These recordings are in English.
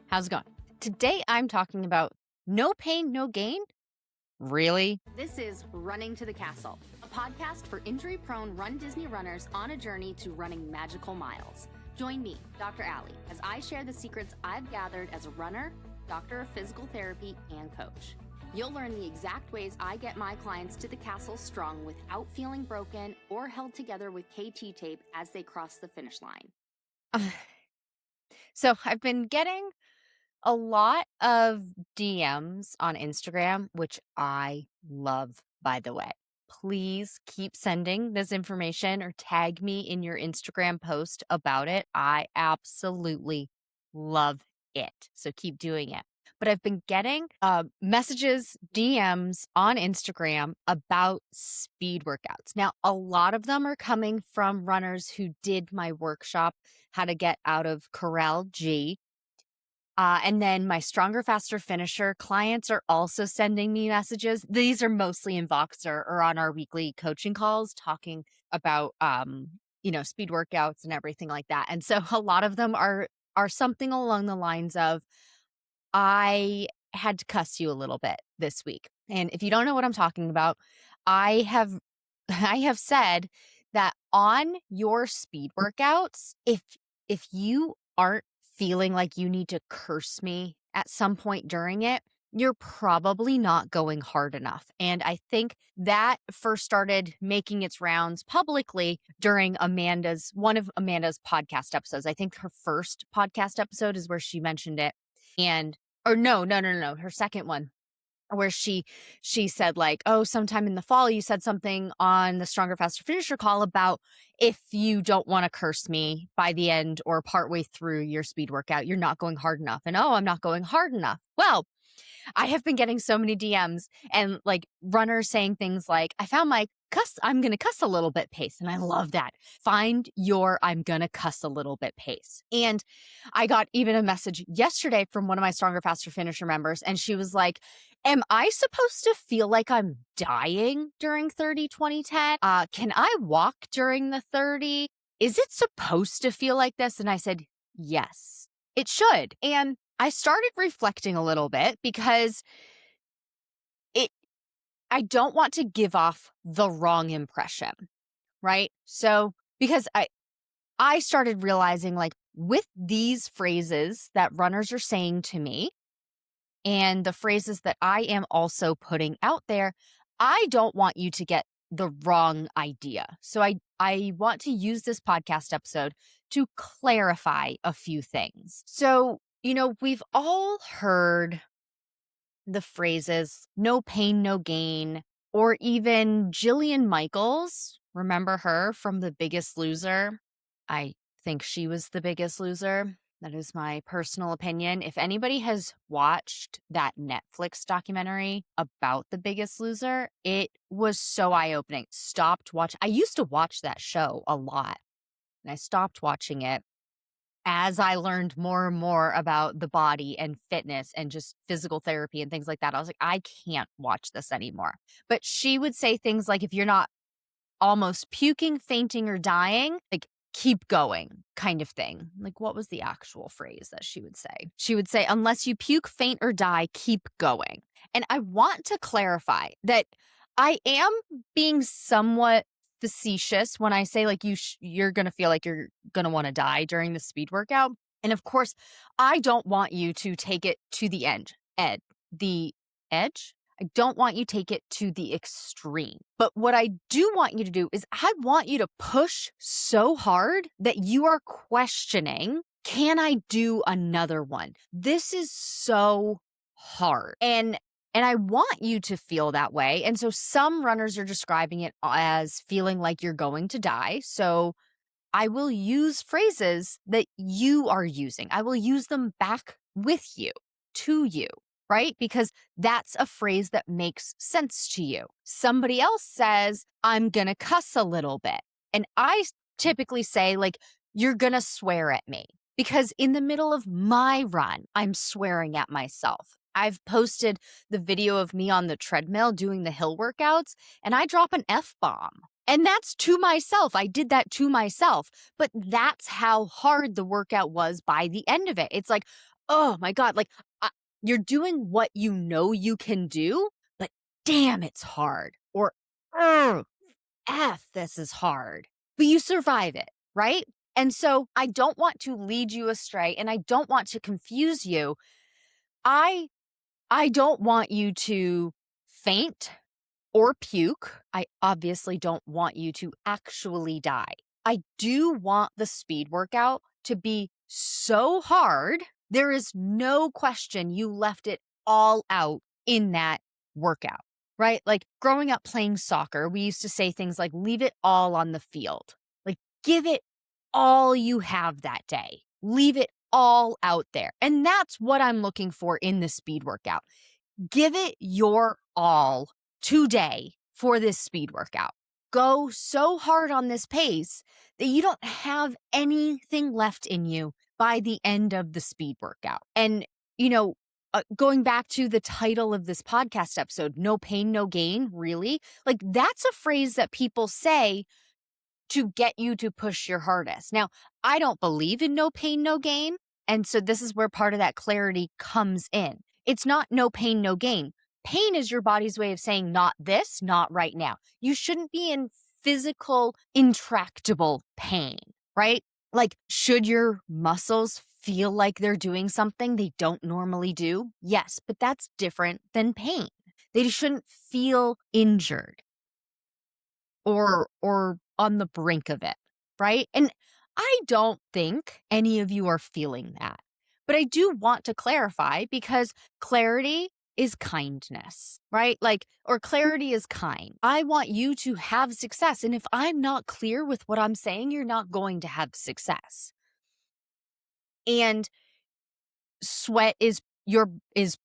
How's it going? Today I'm talking about no pain, no gain. Really? This is Running to the Castle, a podcast for injury-prone Run Disney runners on a journey to running magical miles. Join me, Dr. Allie, as I share the secrets I've gathered as a runner, doctor of physical therapy, and coach. You'll learn the exact ways I get my clients to the castle strong without feeling broken or held together with KT tape as they cross the finish line. So I've been getting a lot of DMs on Instagram, which I love, by the way. Please keep sending this information or tag me in your Instagram post about it. I absolutely love it. So keep doing it. But I've been getting messages, DMs on Instagram about speed workouts. Now, a lot of them are coming from runners who did my workshop, How to Get Out of Corral G. And then my Stronger, Faster Finisher clients are also sending me messages. These are mostly in Voxer or on our weekly coaching calls talking about, speed workouts and everything like that. And so a lot of them are something along the lines of, I had to cuss you a little bit this week. And if you don't know what I'm talking about, I have I have said that on your speed workouts, if you aren't feeling like you need to curse me at some point during it, you're probably not going hard enough. And I think that first started making its rounds publicly during one of Amanda's podcast episodes. I think her first podcast episode is where she mentioned it. No, her second one, where she said like, oh, sometime in the fall, you said something on the Stronger, Faster Finisher call about if you don't want to curse me by the end or partway through your speed workout, you're not going hard enough. And I'm not going hard enough. Well, I have been getting so many DMs and like runners saying things like, I found my I'm going to cuss a little bit pace. And I love that. Find your I'm going to cuss a little bit pace. And I got even a message yesterday from one of my Stronger, Faster Finisher members. And she was like, am I supposed to feel like I'm dying during 30, 20, 10? Can I walk during the 30? Is it supposed to feel like this? And I said, yes, it should. And I started reflecting a little bit because I don't want to give off the wrong impression, right? So, because I started realizing like with these phrases that runners are saying to me and the phrases that I am also putting out there, I don't want you to get the wrong idea. So I want to use this podcast episode to clarify a few things. So, we've all heard the phrases no pain, no gain, or even Jillian Michaels. Remember her from The Biggest Loser? I think she was the biggest loser. That is my personal opinion. If anybody has watched that Netflix documentary about The Biggest Loser, it was so eye-opening. I used to watch that show a lot, and I stopped watching it as I learned more and more about the body and fitness and just physical therapy and things like that. I was like, I can't watch this anymore. But she would say things like, if you're not almost puking, fainting, or dying, like, keep going kind of thing. Like, what was the actual phrase that she would say? She would say, unless you puke, faint, or die, keep going. And I want to clarify that I am being somewhat facetious when I say like you're going to feel like you're going to want to die during the speed workout. And of course, I don't want you to take it to the the edge. I don't want you to take it to the extreme. But what I do want you to do is I want you to push so hard that you are questioning, can I do another one? This is so hard. And I want you to feel that way. And so some runners are describing it as feeling like you're going to die. So I will use phrases that you are using. I will use them back with you, to you, right? Because that's a phrase that makes sense to you. Somebody else says, I'm going to cuss a little bit. And I typically say, like, you're going to swear at me. Because in the middle of my run, I'm swearing at myself. I've posted the video of me on the treadmill doing the hill workouts, and I drop an F-bomb. And that's to myself. I did that to myself. But that's how hard the workout was by the end of it. It's like, oh my God, like you're doing what you know you can do, but damn, it's hard. Or, "Ugh, F, this is hard." But you survive it, right? And so I don't want to lead you astray and I don't want to confuse you. I I don't want you to faint or puke. I obviously don't want you to actually die. I do want the speed workout to be so hard. There is no question you left it all out in that workout, right? Like growing up playing soccer, we used to say things like, leave it all on the field. Like, give it all you have that day. Leave it all out there. And that's what I'm looking for in the speed workout. Give it your all today for this speed workout. Go so hard on this pace that you don't have anything left in you by the end of the speed workout. And, going back to the title of this podcast episode, no pain, no gain, really? Like, that's a phrase that people say to get you to push your hardest. Now, I don't believe in no pain, no gain. And so this is where part of that clarity comes in. It's not no pain, no gain. Pain is your body's way of saying not this, not right now. You shouldn't be in physical, intractable pain, right? Like, should your muscles feel like they're doing something they don't normally do? Yes, but that's different than pain. They shouldn't feel injured or on the brink of it, right? And I don't think any of you are feeling that. But I do want to clarify because clarity is kindness, right? Like, or clarity is kind. I want you to have success. And if I'm not clear with what I'm saying, you're not going to have success. And sweat is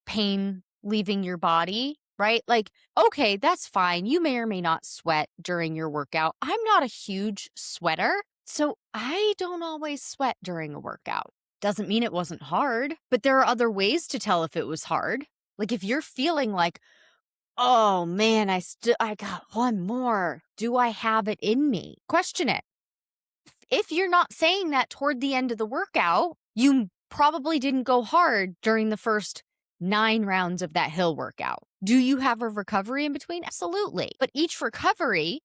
pain leaving your body, right? Like, okay, that's fine. You may or may not sweat during your workout. I'm not a huge sweater, so I don't always sweat during a workout. Doesn't mean it wasn't hard, but there are other ways to tell if it was hard. Like if you're feeling like, "Oh man, I got one more. Do I have it in me?" Question it. If you're not saying that toward the end of the workout, you probably didn't go hard during the first 9 rounds of that hill workout. Do you have a recovery in between? Absolutely. But each recovery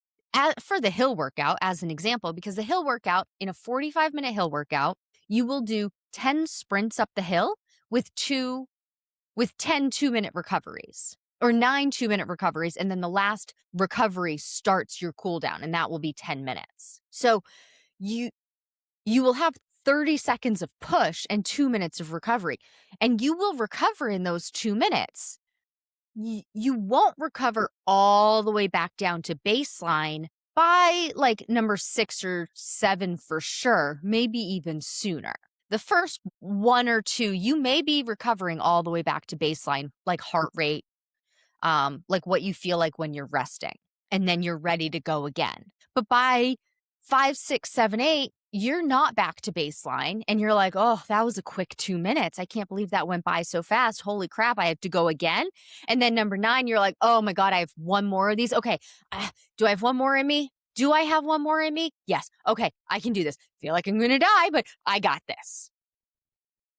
for the hill workout, as an example, because the hill workout, in a 45-minute hill workout, you will do 10 sprints up the hill with 10 2-minute recoveries or 9 2-minute recoveries. And then the last recovery starts your cool down, and that will be 10 minutes. So you will have 30 seconds of push and 2 minutes of recovery, and you will recover in those 2 minutes. You won't recover all the way back down to baseline by like number 6 or 7 for sure, maybe even sooner. The first 1 or 2, you may be recovering all the way back to baseline, like heart rate, like what you feel like when you're resting, and then you're ready to go again. But by 5, 6, 7, 8, you're not back to baseline and you're like, "Oh, that was a quick 2 minutes. I can't believe that went by so fast. Holy crap, I have to go again." And then number 9, you're like, "Oh my God, I have one more of these. Okay, do I have one more in me? Do I have one more in me? Yes. Okay, I can do this. Feel like I'm going to die, but I got this."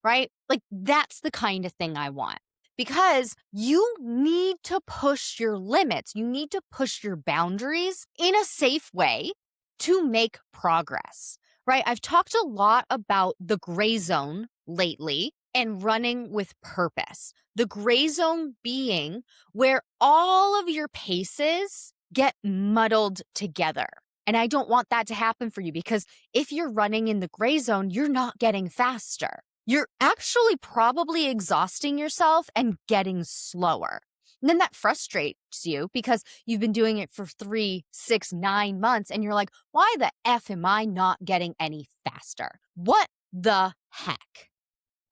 Right? Like that's the kind of thing I want. Because you need to push your limits. You need to push your boundaries in a safe way to make progress, right? I've talked a lot about the gray zone lately and running with purpose. The gray zone being where all of your paces get muddled together. And I don't want that to happen for you because if you're running in the gray zone, you're not getting faster. You're actually probably exhausting yourself and getting slower. And then that frustrates you because you've been doing it for 3, 6, 9 months and you're like, why the F am I not getting any faster? What the heck?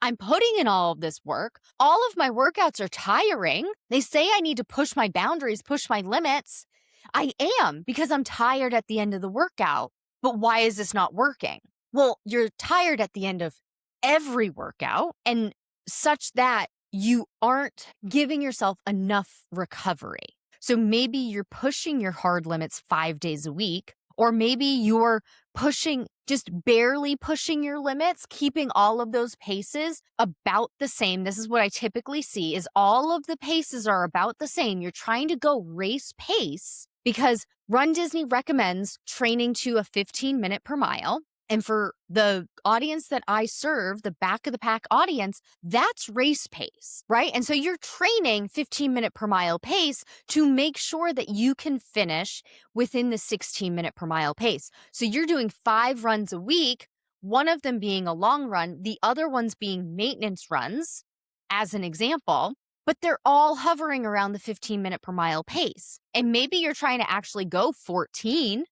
I'm putting in all of this work. All of my workouts are tiring. They say I need to push my boundaries, push my limits. I am because I'm tired at the end of the workout. But why is this not working? Well, you're tired at the end of every workout and such that you aren't giving yourself enough recovery. So maybe you're pushing your hard limits 5 days a week, or maybe you're pushing just barely pushing your limits, keeping all of those paces about the same. This is what I typically see is all of the paces are about the same. You're trying to go race pace because Run Disney recommends training to a 15-minute per mile. And for the audience that I serve, the back of the pack audience, that's race pace, right? And so you're training 15-minute per mile pace to make sure that you can finish within the 16-minute per mile pace. So you're doing 5 runs a week, one of them being a long run, the other ones being maintenance runs, as an example, but they're all hovering around the 15-minute per mile pace. And maybe you're trying to actually go 14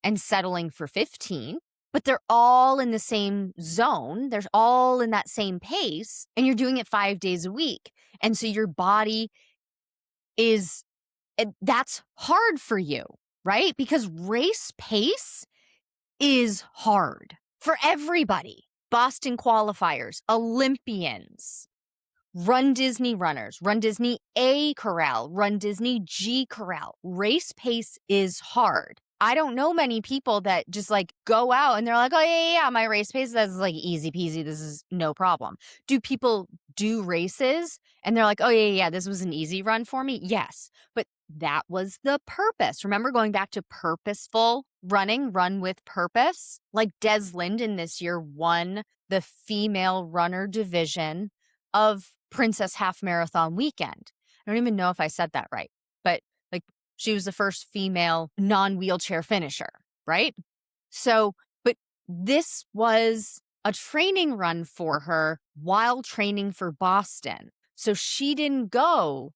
and settling for 15, but they're all in the same zone. They're all in that same pace, and you're doing it 5 days a week. And so your body that's hard for you, right? Because race pace is hard for everybody. Boston qualifiers, Olympians, Run Disney runners, Run Disney A Corral, Run Disney G Corral. Race pace is hard. I don't know many people that just like go out and they're like, oh, yeah, my race pace, that's like easy peasy. This is no problem. Do people do races and they're like, oh, yeah, this was an easy run for me? Yes. But that was the purpose. Remember going back to purposeful running, run with purpose? Like Des Linden this year won the female runner division of Princess Half Marathon Weekend. I don't even know if I said that right, but like she was the first female non-wheelchair finisher, right? So, but this was a training run for her while training for Boston. So she didn't go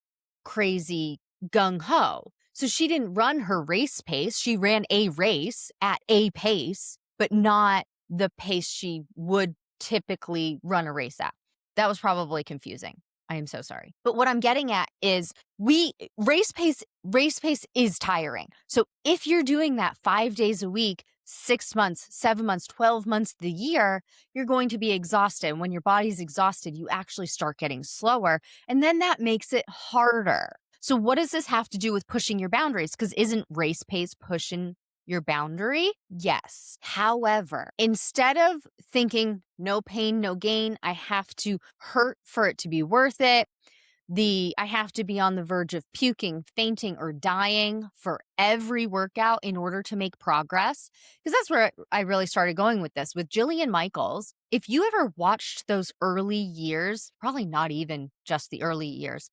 crazy gung-ho. So she didn't run her race pace. She ran a race at a pace, but not the pace she would typically run a race at. That was probably confusing. I am so sorry. But what I'm getting at is race pace is tiring. So if you're doing that 5 days a week, 6 months, 7 months, 12 months of the year, you're going to be exhausted. When your body's exhausted, you actually start getting slower. And then that makes it harder. So what does this have to do with pushing your boundaries? Because isn't race pace pushing your boundary? Yes. However, instead of thinking no pain, no gain, I have to hurt for it to be worth it, I have to be on the verge of puking, fainting, or dying for every workout in order to make progress. Because that's where I really started going with this. With Jillian Michaels, if you ever watched those early years, probably not even just the early years,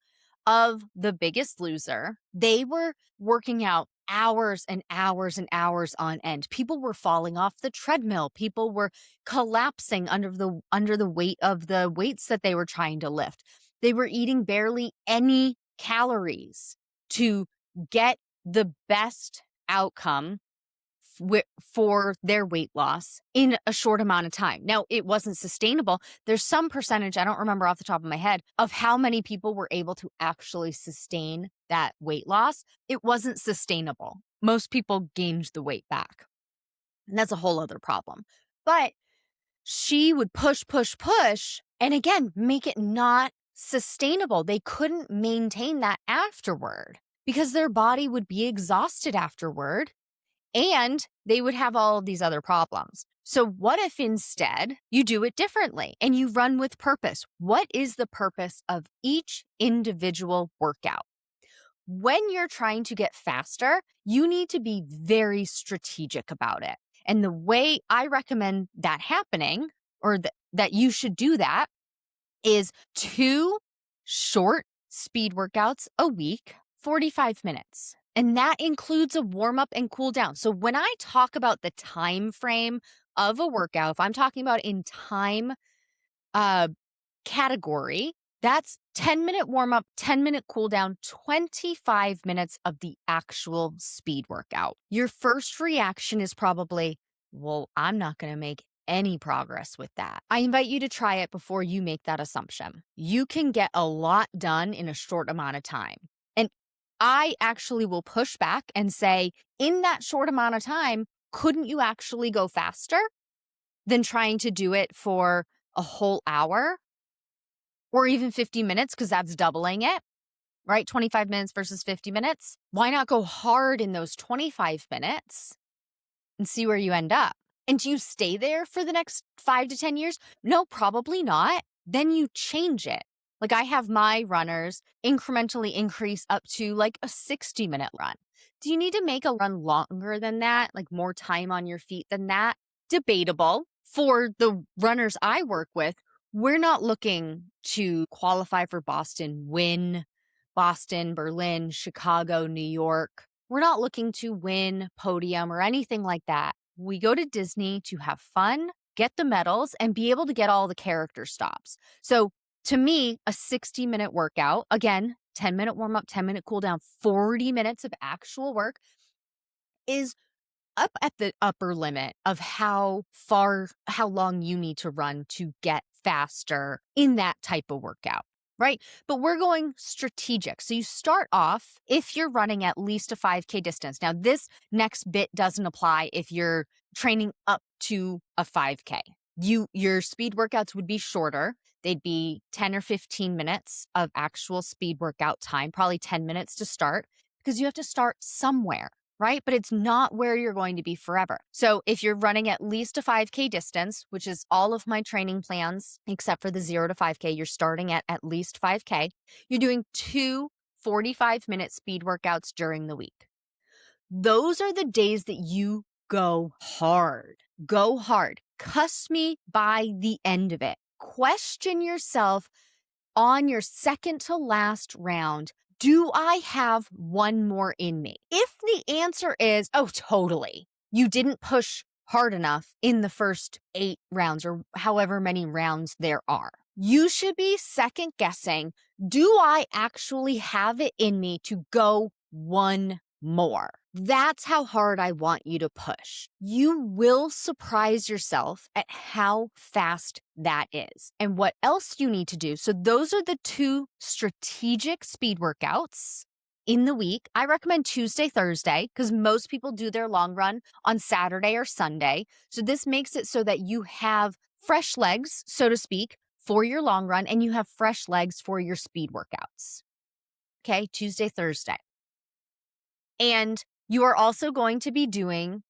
of The Biggest Loser, they were working out hours and hours and hours on end. People were falling off the treadmill. People were collapsing under the weight of the weights that they were trying to lift. They were eating barely any calories to get the best outcome for their weight loss in a short amount of time. Now, it wasn't sustainable. There's some percentage, I don't remember off the top of my head, of how many people were able to actually sustain that weight loss. It wasn't sustainable. Most people gained the weight back. And that's a whole other problem. But she would push, and again, make it not sustainable. They couldn't maintain that afterward because their body would be exhausted afterward. And they would have all of these other problems. So what if instead you do it differently and you run with purpose? What is the purpose of each individual workout? When you're trying to get faster, you need to be very strategic about it. And the way I recommend that happening, or that you should do that, is 2 short speed workouts a week, 45 minutes. And that includes a warm up and cool down. So when I talk about the time frame of a workout, if I'm talking about in time category, that's 10-minute warm up, 10-minute cool down, 25 minutes of the actual speed workout. Your first reaction is probably, well, I'm not going to make any progress with that. I invite you to try it before you make that assumption. You can get a lot done in a short amount of time. And I actually will push back and say, in that short amount of time, couldn't you actually go faster than trying to do it for a whole hour or even 50 minutes? Because that's doubling it, right? 25 minutes versus 50 minutes. Why not go hard in those 25 minutes and see where you end up? And do you stay there for the next 5 to 10 years? No, probably not. Then you change it. Like I have my runners incrementally increase up to like a 60-minute run. Do you need to make a run longer than that, like more time on your feet than that? Debatable. For the runners I work with, we're not looking to qualify for Boston, win Boston, Berlin, Chicago, New York. We're not looking to win podium or anything like that. We go to Disney to have fun, get the medals, and be able to get all the character stops. So to me, a 60-minute workout, again, 10-minute warm up, 10-minute cool down, 40 minutes of actual work is up at the upper limit of how long you need to run to get faster in that type of workout, right? But we're going strategic. So you start off if you're running at least a 5K distance. Now, this next bit doesn't apply if you're training up to a 5K. Your speed workouts would be shorter. They'd be 10 or 15 minutes of actual speed workout time, probably 10 minutes to start, because you have to start somewhere, right? But it's not where you're going to be forever. So if you're running at least a 5K distance, which is all of my training plans, except for the 0 to 5K, you're starting at least 5K. You're doing 2 45-minute speed workouts during the week. Those are the days that you go hard. Go hard. Cuss me by the end of it. Question yourself on your second to last round. Do I have one more in me? If the answer is, oh, totally, you didn't push hard enough in the first 8 rounds or however many rounds there are, you should be second guessing, do I actually have it in me to go one more? That's how hard I want you to push. You will surprise yourself at how fast that is and what else you need to do. So those are the 2 strategic speed workouts in the week. I recommend Tuesday, Thursday, because most people do their long run on Saturday or Sunday. So this makes it so that you have fresh legs, so to speak, for your long run, and you have fresh legs for your speed workouts. Okay, Tuesday, Thursday. And you are also going to be doing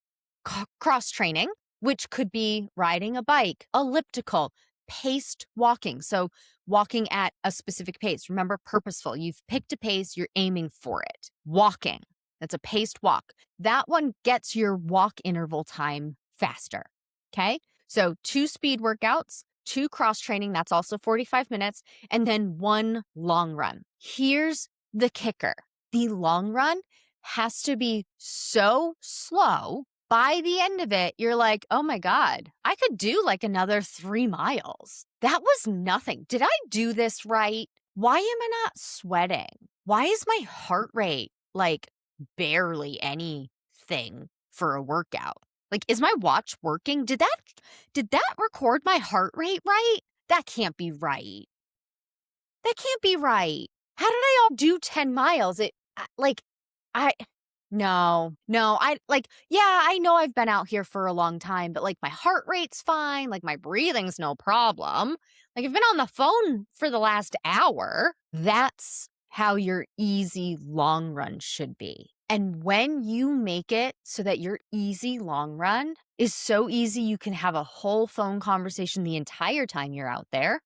cross training, which could be riding a bike, elliptical, paced walking. So walking at a specific pace. Remember, purposeful. You've picked a pace, you're aiming for it. Walking. That's a paced walk. That one gets your walk interval time faster. Okay. So 2 speed workouts, 2 cross training. That's also 45 minutes. And then 1 long run. Here's the kicker. The long run has to be so slow. By the end of it, you're like, oh my God, I could do like another 3 miles. That was nothing. Did I do this right? Why am I not sweating? Why is my heart rate like barely anything for a workout? Like, is my watch working? Did that record my heart rate right? That can't be right. That can't be right. How did I all do 10 miles? I no, yeah, I know I've been out here for a long time, but like my heart rate's fine, like my breathing's no problem. Like I've been on the phone for the last hour. That's how your easy long run should be. And when you make it so that your easy long run is so easy you can have a whole phone conversation the entire time you're out there,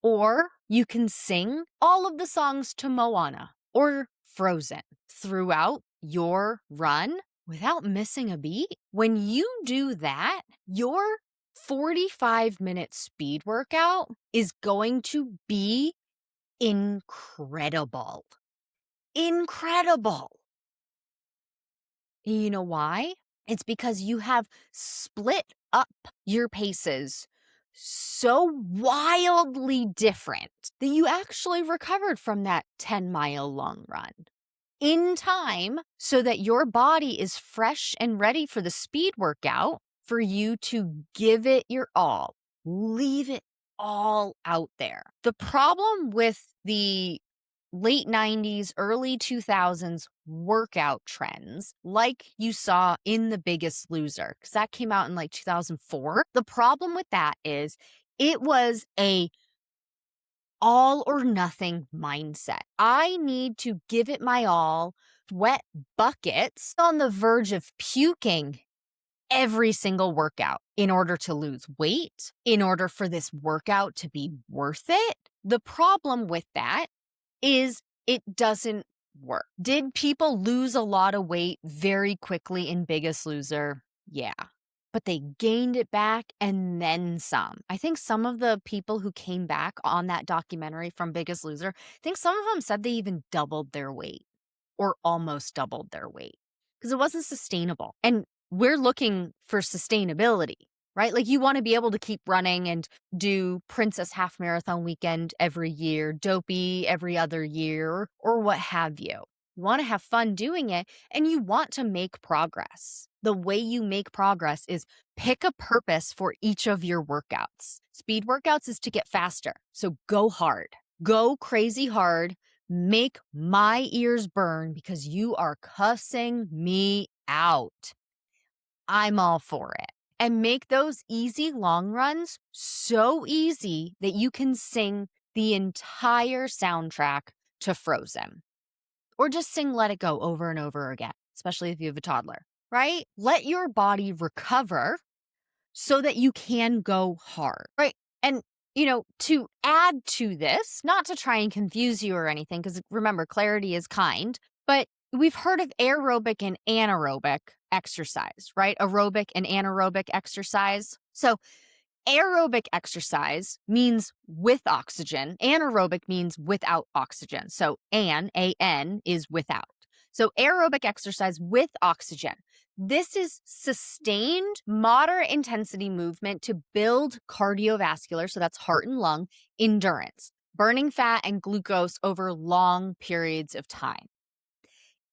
or you can sing all of the songs to Moana or Frozen throughout your run without missing a beat. When you do that, your 45-minute speed workout is going to be incredible. Incredible. You know why? It's because you have split up your paces so wildly different that you actually recovered from that 10-mile long run in time so that your body is fresh and ready for the speed workout for you to give it your all. Leave it all out there. The problem with the late 90s, early 2000s workout trends, like you saw in The Biggest Loser, because that came out in like 2004. The problem with that is it was a all or nothing mindset. I need to give it my all, sweat buckets, on the verge of puking every single workout in order to lose weight, in order for this workout to be worth it. The problem with that is it doesn't work. Did people lose a lot of weight very quickly in Biggest Loser? Yeah. But they gained it back and then some. I think some of the people who came back on that documentary from Biggest Loser, I think some of them said they even doubled their weight or almost doubled their weight because it wasn't sustainable. And we're looking for sustainability, right? Like you want to be able to keep running and do Princess Half Marathon weekend every year, Dopey every other year, or what have you. You want to have fun doing it and you want to make progress. The way you make progress is pick a purpose for each of your workouts. Speed workouts is to get faster. So go hard, go crazy hard, make my ears burn because you are cussing me out. I'm all for it. And make those easy long runs so easy that you can sing the entire soundtrack to Frozen. Or just sing Let It Go over and over again, especially if you have a toddler, right? Let your body recover so that you can go hard, right? And, to add to this, not to try and confuse you or anything, because remember, clarity is kind, but we've heard of aerobic and anaerobic exercise, right? Aerobic and anaerobic exercise. So aerobic exercise means with oxygen. Anaerobic means without oxygen. So an is without. So aerobic exercise with oxygen. This is sustained moderate intensity movement to build cardiovascular, so that's heart and lung, endurance, burning fat and glucose over long periods of time.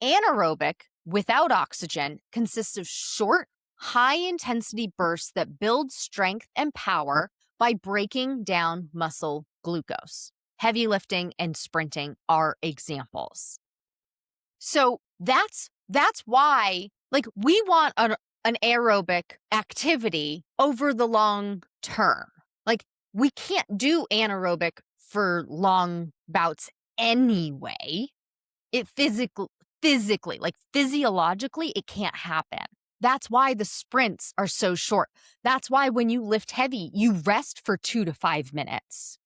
Anaerobic without oxygen consists of short, high-intensity bursts that build strength and power by breaking down muscle glucose. Heavy lifting and sprinting are examples. So that's why, like, we want an aerobic activity over the long term. Like, we can't do anaerobic for long bouts anyway. It physically, like physiologically, it can't happen. That's why the sprints are so short. That's why when you lift heavy, you rest for 2 to 5 minutes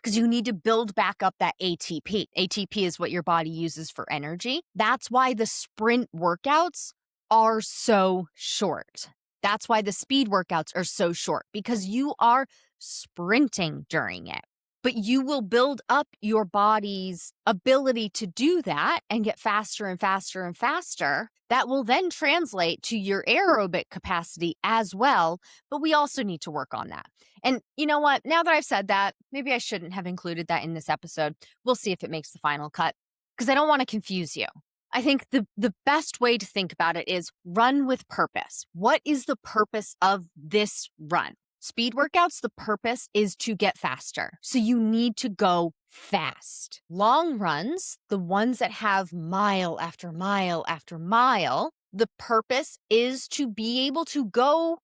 because you need to build back up that ATP. ATP is what your body uses for energy. That's why the sprint workouts are so short. That's why the speed workouts are so short because you are sprinting during it. But you will build up your body's ability to do that and get faster and faster and faster. That will then translate to your aerobic capacity as well. But we also need to work on that. And you know what? Now that I've said that, maybe I shouldn't have included that in this episode. We'll see if it makes the final cut because I don't want to confuse you. I think the best way to think about it is run with purpose. What is the purpose of this run? Speed workouts, the purpose is to get faster. So you need to go fast. Long runs, the ones that have mile after mile after mile, the purpose is to be able to go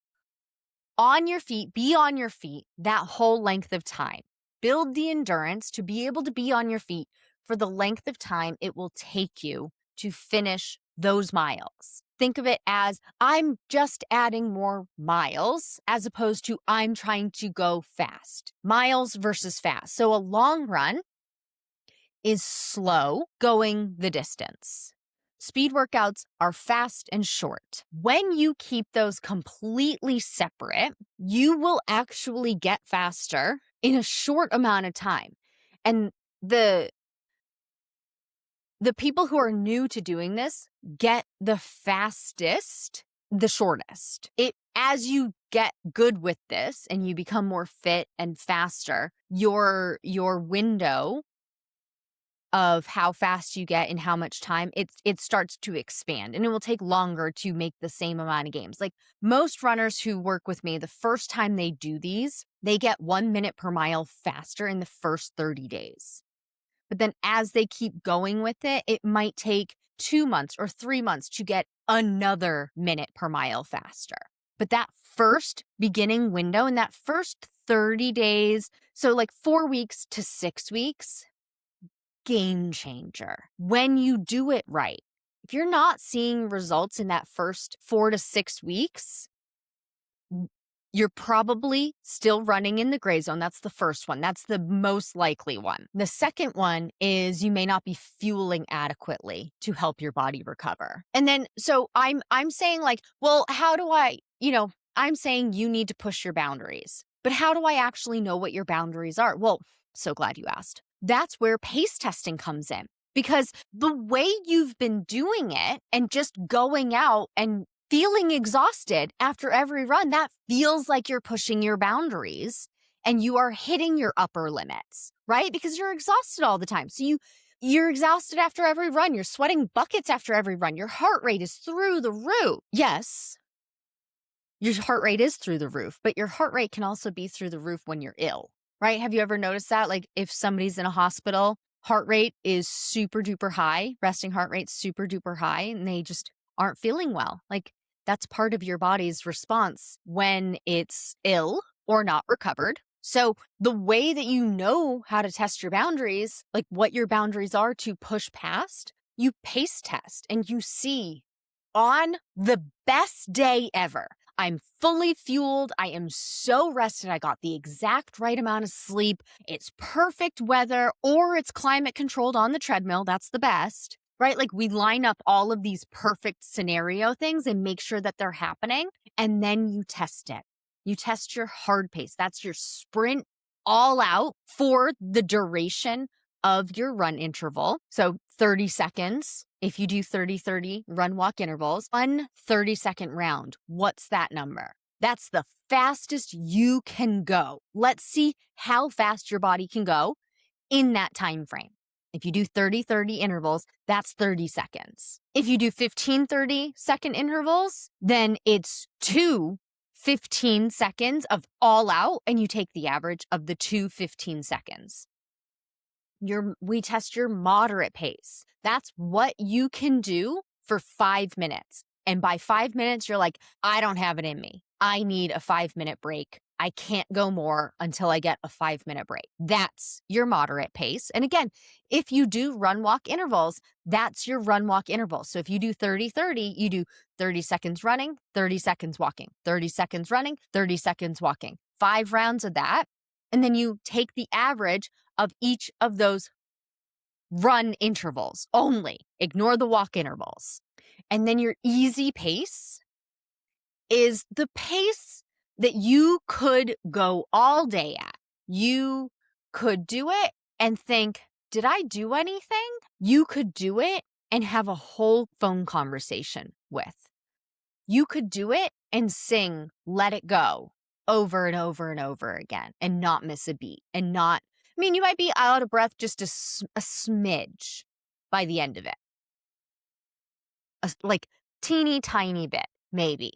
on your feet, be on your feet that whole length of time. Build the endurance to be able to be on your feet for the length of time it will take you to finish those miles. Think of it as I'm just adding more miles as opposed to I'm trying to go fast. Miles versus fast. So a long run is slow going the distance. Speed workouts are fast and short. When you keep those completely separate, you will actually get faster in a short amount of time. And the people who are new to doing this get the fastest, the shortest. As you get good with this and you become more fit and faster, your window of how fast you get in how much time, it starts to expand and it will take longer to make the same amount of games. Like most runners who work with me, the first time they do these, they get 1 minute per mile faster in the first 30 days. But then as they keep going with it, it might take 2 months or 3 months to get another minute per mile faster. But that first beginning window in that first 30 days, so like 4 weeks to 6 weeks, game changer when you do it right. If you're not seeing results in that first 4 to 6 weeks, you're probably still running in the gray zone. That's the first one. That's the most likely one. The second one is you may not be fueling adequately to help your body recover. And then so I'm saying like, well, how do I'm saying you need to push your boundaries. But how do I actually know what your boundaries are? Well, so glad you asked. That's where pace testing comes in. Because the way you've been doing it and just going out and feeling exhausted after every run, that feels like you're pushing your boundaries and you are hitting your upper limits, right? Because you're exhausted all the time. So you're exhausted after every run. You're sweating buckets after every run. Your heart rate is through the roof. Yes, your heart rate is through the roof, but your heart rate can also be through the roof when you're ill, right? Have you ever noticed that? Like if somebody's in a hospital, heart rate is super duper high, resting heart rate super duper high, and they just aren't feeling well. Like that's part of your body's response when it's ill or not recovered. So the way that you know how to test your boundaries, like what your boundaries are to push past, you pace test and you see on the best day ever, I'm fully fueled. I am so rested. I got the exact right amount of sleep. It's perfect weather or it's climate controlled on the treadmill. That's the best, right? Like we line up all of these perfect scenario things and make sure that they're happening. And then you test it. You test your hard pace. That's your sprint all out for the duration of your run interval. So 30 seconds. If you do 30-30 run walk intervals, 1 30-second round. What's that number? That's the fastest you can go. Let's see how fast your body can go in that time frame. If you do 30-30 intervals, that's 30 seconds. If you do 15-30-second intervals, then it's 2 15 seconds of all out, and you take the average of the 2 15 seconds. We test your moderate pace. That's what you can do for 5 minutes. And by 5 minutes, you're like, I don't have it in me. I need a 5-minute break. I can't go more until I get a 5-minute break. That's your moderate pace. And again, if you do run walk intervals, that's your run walk interval. So if you do 30-30, you do 30 seconds running, 30 seconds walking, 30 seconds running, 30 seconds walking. 5 rounds of that. And then you take the average of each of those run intervals only. Ignore the walk intervals. And then your easy pace is the pace that you could go all day at. You could do it and think, did I do anything? You could do it and have a whole phone conversation with. You could do it and sing Let It Go over and over and over again and not miss a beat and not, you might be out of breath just a smidge by the end of it. Like teeny tiny bit, maybe.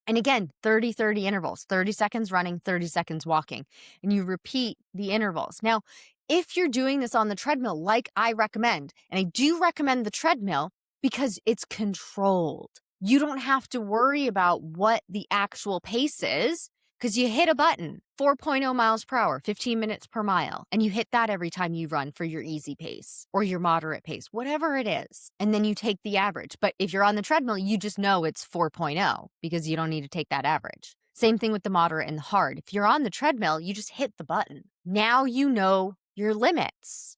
And again, 30-30 intervals, 30 seconds running, 30 seconds walking, and you repeat the intervals. Now, if you're doing this on the treadmill, like I recommend, and I do recommend the treadmill because it's controlled. You don't have to worry about what the actual pace is because you hit a button, 4.0 miles per hour, 15 minutes per mile, and you hit that every time you run for your easy pace or your moderate pace, whatever it is. And then you take the average. But if you're on the treadmill, you just know it's 4.0 because you don't need to take that average. Same thing with the moderate and the hard. If you're on the treadmill, you just hit the button. Now you know your limits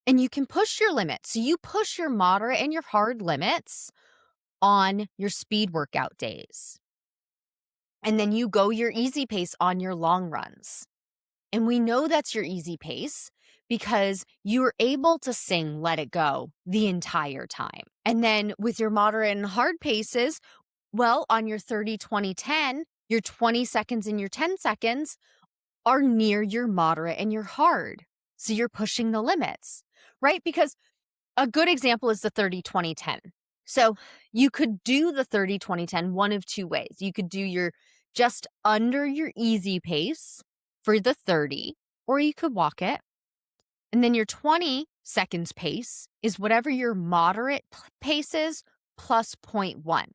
and you can push your limits. So you push your moderate and your hard limits on your speed workout days. And then you go your easy pace on your long runs. And we know that's your easy pace because you're able to sing Let It Go the entire time. And then with your moderate and hard paces, well, on your 30-20-10, your 20 seconds and your 10 seconds are near your moderate and your hard. So you're pushing the limits, right? Because a good example is the 30-20-10. So you could do the 30-20-10 one of two ways. You could do your just under your easy pace for the 30, or you could walk it. And then your 20 seconds pace is whatever your moderate pace is plus 0.1.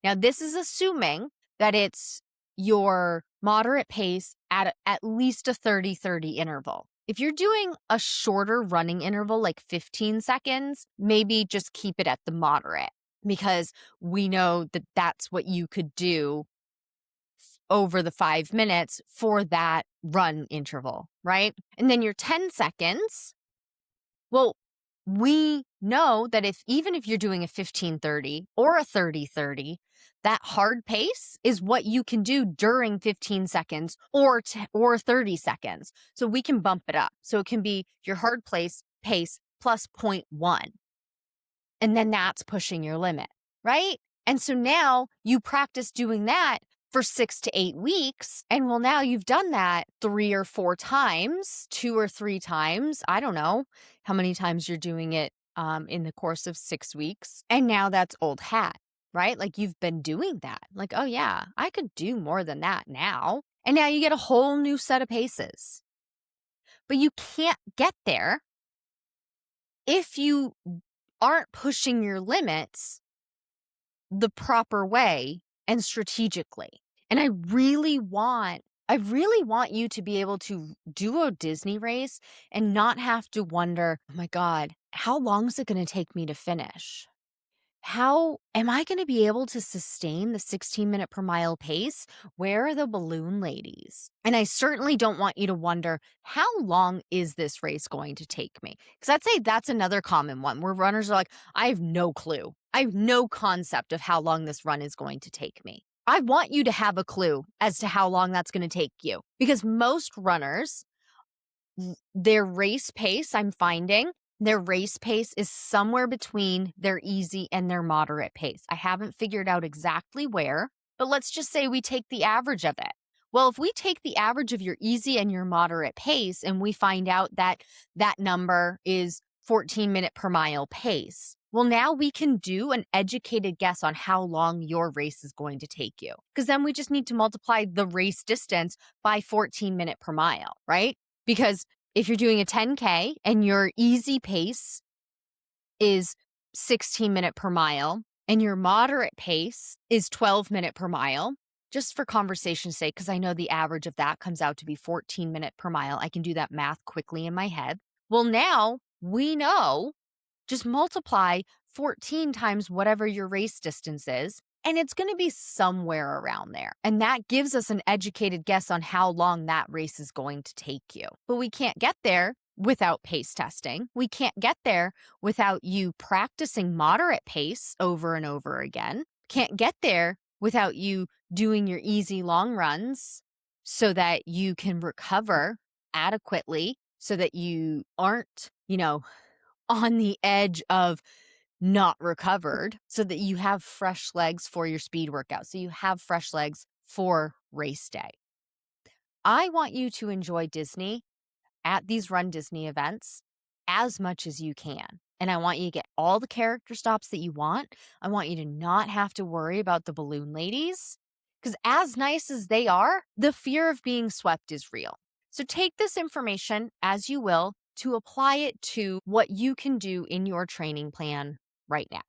Now, this is assuming that it's your moderate pace at least a 30-30 interval. If you're doing a shorter running interval, like 15 seconds, maybe just keep it at the moderate because we know that that's what you could do over the 5 minutes for that run interval, right? And then your 10 seconds, well, we know that even if you're doing a 15:30 or a 30:30, that hard pace is what you can do during 15 seconds or 30 seconds. So we can bump it up. So it can be your hard pace plus point 0.1. And then that's pushing your limit, right? And so now you practice doing that for 6 to 8 weeks. And well, now you've done that 3 or 4 times, 2 or 3 times. I don't know how many times you're doing it in the course of 6 weeks. And now that's old hat, right? Like you've been doing that. Like, oh, yeah, I could do more than that now. And now you get a whole new set of paces. But you can't get there if you aren't pushing your limits the proper way and strategically. And I really want you to be able to do a Disney race and not have to wonder, oh my God, how long is it going to take me to finish? How am I going to be able to sustain the 16-minute per mile pace? Where are the balloon ladies? And I certainly don't want you to wonder, how long is this race going to take me? Because I'd say that's another common one where runners are like, I have no clue. I have no concept of how long this run is going to take me. I want you to have a clue as to how long that's going to take you because most runners, their race pace, I'm finding, their race pace is somewhere between their easy and their moderate pace. I haven't figured out exactly where, but let's just say we take the average of it. Well, if we take the average of your easy and your moderate pace and we find out that that number is 14-minute per mile pace, well, now we can do an educated guess on how long your race is going to take you. Because then we just need to multiply the race distance by 14-minute per mile, right? Because if you're doing a 10K and your easy pace is 16-minute per mile and your moderate pace is 12-minute per mile, just for conversation's sake, because I know the average of that comes out to be 14-minute per mile. I can do that math quickly in my head. Well, now we know, just multiply 14 times whatever your race distance is, and it's going to be somewhere around there. And that gives us an educated guess on how long that race is going to take you. But we can't get there without pace testing. We can't get there without you practicing moderate pace over and over again. Can't get there without you doing your easy long runs so that you can recover adequately so that you aren't, on the edge of not recovered, so that you have fresh legs for your speed workout, so you have fresh legs for race day. I want you to enjoy Disney at these runDisney events as much as you can. And I want you to get all the character stops that you want. I want you to not have to worry about the balloon ladies because as nice as they are, the fear of being swept is real. So take this information as you will to apply it to what you can do in your training plan right now.